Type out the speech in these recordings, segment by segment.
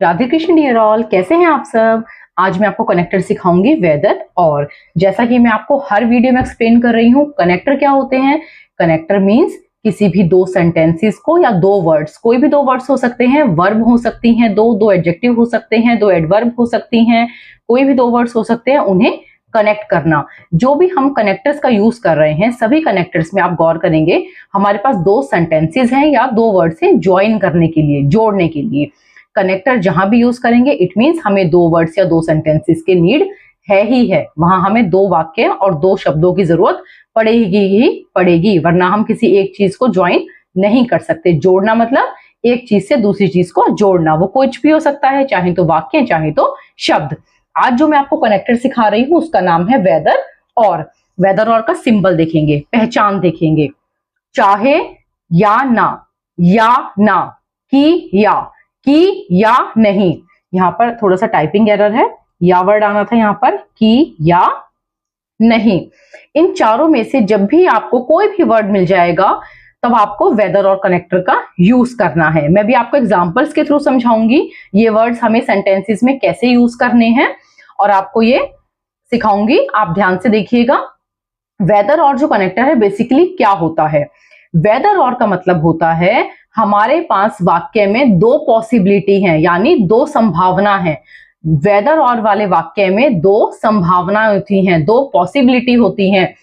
Radhe Krishna dear all, कैसे हैं आप सब। आज मैं आपको कनेक्टर सिखाऊंगी वेदर। और जैसा कि मैं आपको हर वीडियो में एक्सप्लेन कर रही हूँ, कनेक्टर क्या होते हैं। कनेक्टर मींस किसी भी दो सेंटेंसेस को या दो वर्ड्स, कोई भी दो वर्ड्स हो सकते हैं, वर्ब हो सकती हैं, दो एडजेक्टिव हो सकते हैं, दो एडवर्ब हो सकती हैं, कोई भी दो वर्ड्स हो सकते हैं, उन्हें कनेक्ट करना। जो भी हम कनेक्टर्स का यूज कर रहे हैं, सभी कनेक्टर्स में आप गौर करेंगे हमारे पास दो सेंटेंसेस हैं या दो वर्ड्स हैं ज्वाइन करने के लिए, जोड़ने के लिए। कनेक्टर जहां भी यूज करेंगे इट मींस हमें दो वर्ड्स या दो सेंटेंसेस के नीड है ही है, वहां हमें दो वाक्य और दो शब्दों की जरूरत पड़ेगी ही पड़ेगी, वरना हम किसी एक चीज को ज्वाइन नहीं कर सकते। जोड़ना मतलब एक चीज से दूसरी चीज को जोड़ना, वो कुछ भी हो सकता है, चाहे तो वाक्य चाहे तो शब्द। आज जो मैं आपको कनेक्टर सिखा रही हूं उसका नाम है वेदर और। वेदर और का सिंबल देखेंगे, पहचान देखेंगे, चाहे या ना, की या नहीं। यहां पर थोड़ा सा टाइपिंग एरर है, या वर्ड आना था यहां पर, की या नहीं। इन चारों में से जब भी आपको कोई भी वर्ड मिल जाएगा तब आपको वेदर और कनेक्टर का यूज करना है। मैं भी आपको एग्जांपल्स के थ्रू समझाऊंगी ये वर्ड्स हमें सेंटेंसेस में कैसे यूज करने हैं और आपको ये सिखाऊंगी, आप ध्यान से देखिएगा। वेदर और जो कनेक्टर है बेसिकली क्या होता है। वेदर और का मतलब होता है हमारे पास वाक्य में दो पॉसिबिलिटी है, यानी दो संभावना है। वेदर और वाले वाक्य में दो संभावनाएं होती हैं, दो पॉसिबिलिटी होती हैं,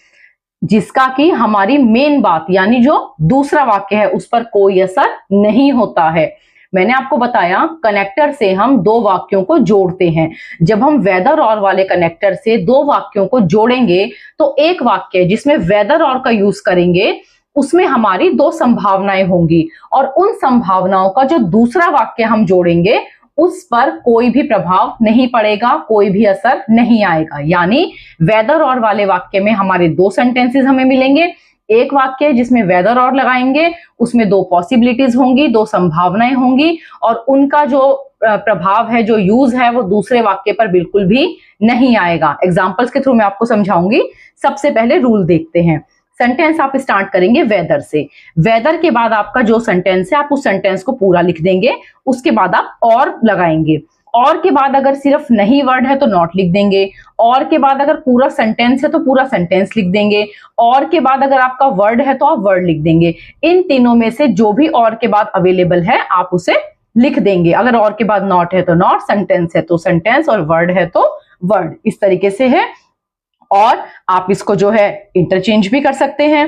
जिसका कि हमारी मेन बात यानी जो दूसरा वाक्य है उस पर कोई असर नहीं होता है। मैंने आपको बताया कनेक्टर से हम दो वाक्यों को जोड़ते हैं। जब हम वेदर और वाले कनेक्टर से दो वाक्यों को जोड़ेंगे तो एक वाक्य जिसमें वेदर और का यूज करेंगे उसमें हमारी दो संभावनाएं होंगी और उन संभावनाओं का जो दूसरा वाक्य हम जोड़ेंगे उस पर कोई भी प्रभाव नहीं पड़ेगा, कोई भी असर नहीं आएगा। यानी वेदर और वाले वाक्य में हमारे दो सेंटेंसेस हमें मिलेंगे, एक वाक्य जिसमें वेदर और लगाएंगे उसमें दो पॉसिबिलिटीज होंगी, दो संभावनाएं होंगी और उनका जो प्रभाव है, जो यूज है, वो दूसरे वाक्य पर बिल्कुल भी नहीं आएगा। एग्जांपल्स के थ्रू मैं आपको समझाऊंगी। सबसे पहले रूल देखते हैं। सेंटेंस आप स्टार्ट करेंगे वेदर से। वेदर के बाद आपका जो सेंटेंस है आप उस सेंटेंस को पूरा लिख देंगे, उसके बाद आप और लगाएंगे। और के बाद अगर सिर्फ नहीं वर्ड है तो नॉट लिख देंगे, और के बाद अगर पूरा सेंटेंस है तो पूरा सेंटेंस लिख देंगे, और के बाद अगर आपका वर्ड है तो आप वर्ड लिख देंगे। इन तीनों में से जो भी और के बाद अवेलेबल है आप उसे लिख देंगे। अगर और के बाद नॉट है तो नॉट, सेंटेंस है तो सेंटेंस और वर्ड है तो वर्ड, इस तरीके से है। और आप इसको जो है इंटरचेंज भी कर सकते हैं।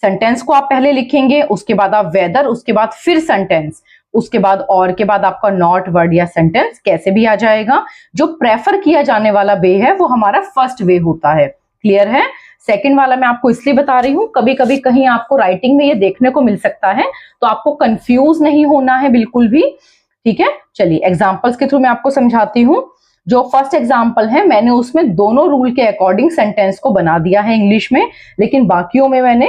सेंटेंस को आप पहले लिखेंगे, उसके बाद आप वेदर, उसके बाद फिर सेंटेंस, उसके बाद और के बाद आपका नॉट, वर्ड या सेंटेंस कैसे भी आ जाएगा। जो प्रेफर किया जाने वाला वे है वो हमारा फर्स्ट वे होता है। क्लियर है। सेकंड वाला मैं आपको इसलिए बता रही हूं, कभी कभी कहीं आपको राइटिंग में ये देखने को मिल सकता है, तो आपको कंफ्यूज नहीं होना है बिल्कुल भी। ठीक है, चलिए एग्जांपल्स के थ्रू मैं आपको समझाती हूं। जो फर्स्ट एग्जाम्पल है मैंने उसमें दोनों रूल के अकॉर्डिंग सेंटेंस को बना दिया है इंग्लिश में, लेकिन बाकियों में मैंने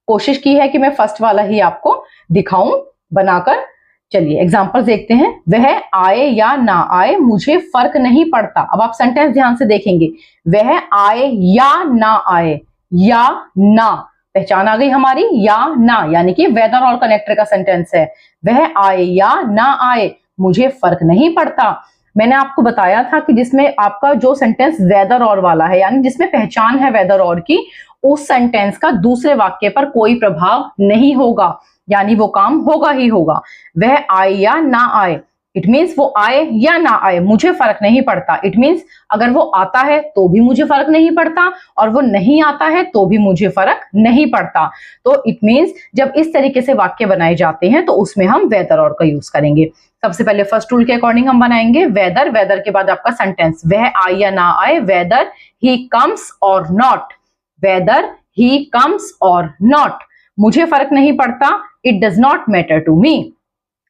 कोशिश की है कि मैं फर्स्ट वाला ही आपको दिखाऊं बनाकर। चलिए एग्जाम्पल देखते हैं। वह आए या ना आए मुझे फर्क नहीं पड़ता। अब आप सेंटेंस ध्यान से देखेंगे, वह आए या ना आए, या ना पहचान आ गई हमारी, या ना यानी कि वेदर और कनेक्टर का सेंटेंस है। वह आए या ना आए मुझे फर्क नहीं पड़ता। मैंने आपको बताया था कि जिसमें आपका जो सेंटेंस वेदर और वाला है, यानी जिसमें पहचान है वेदर और की, उस सेंटेंस का दूसरे वाक्य पर कोई प्रभाव नहीं होगा, यानी वो काम होगा ही होगा। वह आए या ना आए, इट मीन्स वो आए या ना आए मुझे फर्क नहीं पड़ता। इट मीन्स अगर वो आता है तो भी मुझे फर्क नहीं पड़ता और वो नहीं आता है तो भी मुझे फर्क नहीं पड़ता। तो इट मीन्स जब इस तरीके से वाक्य बनाए जाते हैं तो उसमें हम वेदर और का यूज करेंगे। सबसे पहले फर्स्ट रूल के अकॉर्डिंग हम बनाएंगे वेदर। वेदर के बाद आपका सेंटेंस, वह आए या ना आए, whether he comes or not, whether he comes or not, मुझे फर्क नहीं पड़ता, it does not matter to me.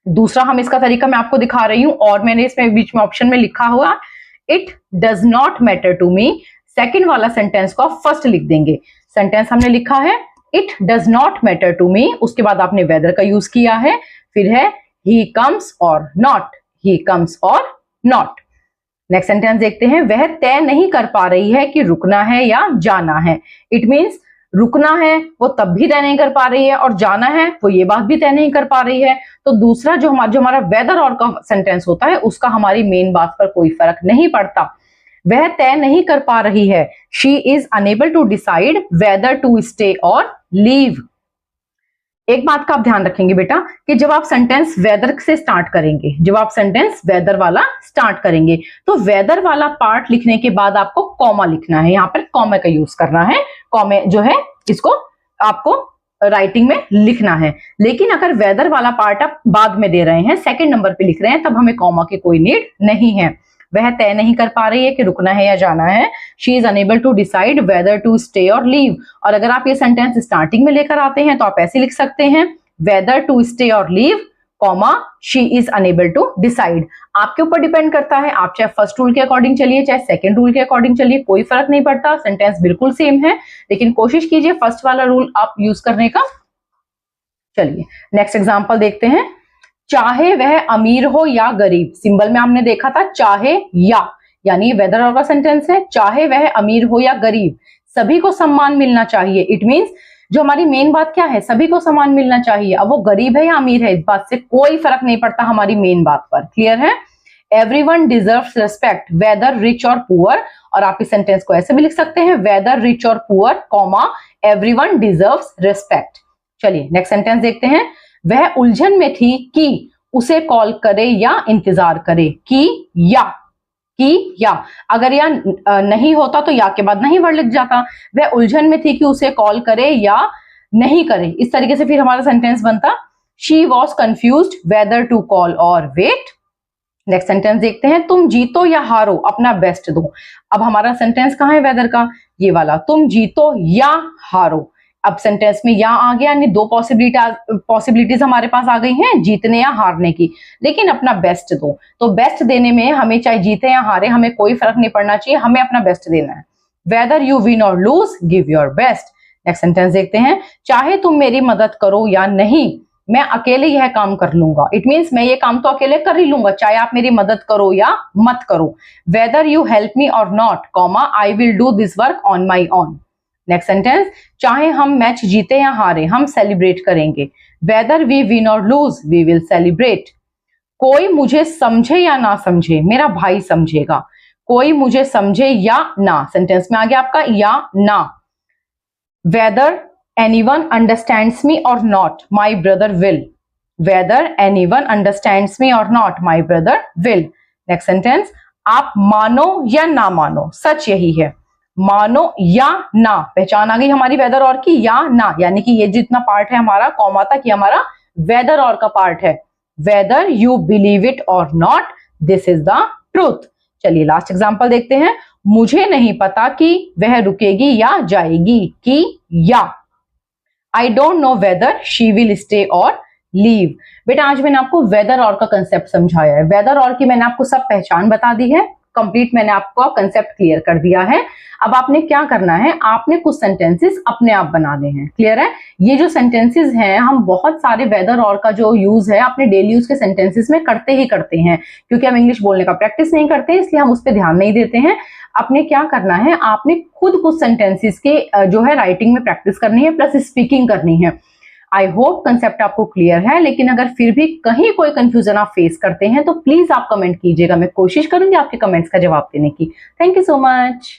दूसरा हम इसका तरीका मैं आपको दिखा रही हूं और मैंने इसमें बीच में ऑप्शन में लिखा हुआ it does not matter to me. Second वाला सेंटेंस को आप फर्स्ट लिख देंगे। सेंटेंस हमने लिखा है it does not matter to me, उसके बाद आपने वेदर का यूज किया है, फिर है ही comes or not, he comes or not. Next sentence देखते हैं। वह तय नहीं कर पा रही है कि रुकना है या जाना है। इट मीन्स रुकना है वो तब भी तय नहीं कर पा रही है, और जाना है वो ये बात भी तय नहीं कर पा रही है। तो दूसरा जो हमारा वेदर और का सेंटेंस होता है उसका हमारी मेन बात पर कोई फर्क नहीं पड़ता। वह तय नहीं कर पा रही है, she is unable to decide whether to stay or leave. एक बात का आप ध्यान रखेंगे बेटा कि जब आप सेंटेंस वेदर से स्टार्ट करेंगे, जब आप सेंटेंस वेदर वाला स्टार्ट करेंगे तो वेदर वाला पार्ट लिखने के बाद आपको कॉमा लिखना है, यहाँ पर कॉमा का यूज करना है। कॉमे जो है इसको आपको राइटिंग में लिखना है। लेकिन अगर वेदर वाला पार्ट आप बाद में दे रहे हैं, सेकंड नंबर पे लिख रहे हैं, तब हमें कॉमा की कोई नीड नहीं है। वह तय नहीं कर पा रही है कि रुकना है या जाना है, she is unable to decide whether to stay or leave. और अगर आप ये सेंटेंस स्टार्टिंग में लेकर आते हैं तो आप ऐसे लिख सकते हैं, whether to stay or leave, comma she is unable to decide. आपके ऊपर डिपेंड करता है, आप चाहे फर्स्ट रूल के अकॉर्डिंग चलिए चाहे सेकंड रूल के अकॉर्डिंग चलिए, कोई फर्क नहीं पड़ता, सेंटेंस बिल्कुल सेम है, लेकिन कोशिश कीजिए फर्स्ट वाला रूल आप यूज करने का। चलिए नेक्स्ट एग्जांपल देखते हैं। चाहे वह अमीर हो या गरीब, सिंबल में हमने देखा था चाहे या, यानी वेदर और का सेंटेंस है। चाहे वह अमीर हो या गरीब, सभी को सम्मान मिलना चाहिए। इट मींस जो हमारी मेन बात क्या है, सभी को सम्मान मिलना चाहिए। अब वो गरीब है या अमीर है, इस बात से कोई फर्क नहीं पड़ता हमारी मेन बात पर। क्लियर है? Everyone deserves respect whether rich or poor. और आप इस सेंटेंस को ऐसे भी लिख सकते हैं, weather rich or poor, comma everyone deserves respect. चलिए नेक्स्ट सेंटेंस देखते हैं। वह उलझन में थी कि उसे कॉल करे या इंतजार करे। कि या, अगर या नहीं होता तो या के बाद नहीं वर्ड लिख जाता। वह उलझन में थी कि उसे कॉल करे या नहीं करे, इस तरीके से फिर हमारा सेंटेंस बनता, she was confused whether to call or wait. Next sentence देखते हैं। तुम जीतो या हारो अपना बेस्ट दो। अब हमारा सेंटेंस कहाँ है वेदर का, ये वाला, तुम जीतो या हारो। अब सेंटेंस में या आ गया, यानी दो पॉसिबिलिटीज हमारे पास आ गई हैं, जीतने या हारने की, लेकिन अपना बेस्ट दो। तो बेस्ट देने में हमें चाहे जीते या हारे हमें कोई फर्क नहीं पड़ना चाहिए, हमें अपना बेस्ट देना है। Whether you win or lose give your best. Next sentence देखते हैं। चाहे तुम मेरी मदद करो या नहीं, मैं अकेले यह काम कर लूंगा। इट मीन्स मैं ये काम तो अकेले कर ही लूंगा, चाहे आप मेरी मदद करो या मत करो। Whether you help me or not, comma I will do this work on my own. Next sentence. चाहे हम मैच जीते या हारे हम सेलिब्रेट करेंगे। Whether we win or loose we will celebrate. कोई मुझे समझे या ना समझे, मेरा भाई समझेगा। कोई मुझे समझे या ना, सेंटेंस में आ गया आपका या ना। Weather anyone understands me or not, my brother will. Whether anyone understands me or not, my brother will. Next sentence. आप मानो या ना मानो, सच यही है। मानो या ना, पहचान आ गई हमारी वेदर और की, या ना, यानी कि ये जितना पार्ट है हमारा कॉमा तक ये हमारा वेदर और का पार्ट है। वेदर यू बिलीव इट और not, this is the truth. चलिए लास्ट एग्जांपल देखते हैं। मुझे नहीं पता कि वह रुकेगी या जाएगी। कि या, I don't know whether she will stay or leave. बेटा आज मैंने आपको वेदर और का कंसेप्ट समझाया है। वेदर और की मैंने आपको सब पहचान बता दी है, कंप्लीट मैंने आपको कंसेप्ट क्लियर कर दिया है। अब आपने क्या करना है, आपने कुछ सेंटेंसेस अपने आप बनाने हैं। क्लियर है? ये जो सेंटेंसेस हैं हम बहुत सारे वेदर और का जो यूज है अपने डेली यूज के सेंटेंसेस में करते ही करते हैं, क्योंकि हम इंग्लिश बोलने का प्रैक्टिस नहीं करते इसलिए हम उस पर ध्यान नहीं देते हैं। आपने क्या करना है, आपने खुद कुछ सेंटेंसेस के जो है राइटिंग में प्रैक्टिस करनी है प्लस स्पीकिंग करनी है। आई होप कंसेप्ट आपको क्लियर है, लेकिन अगर फिर भी कहीं कोई कंफ्यूजन आप फेस करते हैं तो प्लीज आप कमेंट कीजिएगा, मैं कोशिश करूंगी आपके कमेंट्स का जवाब देने की। Thank you so much.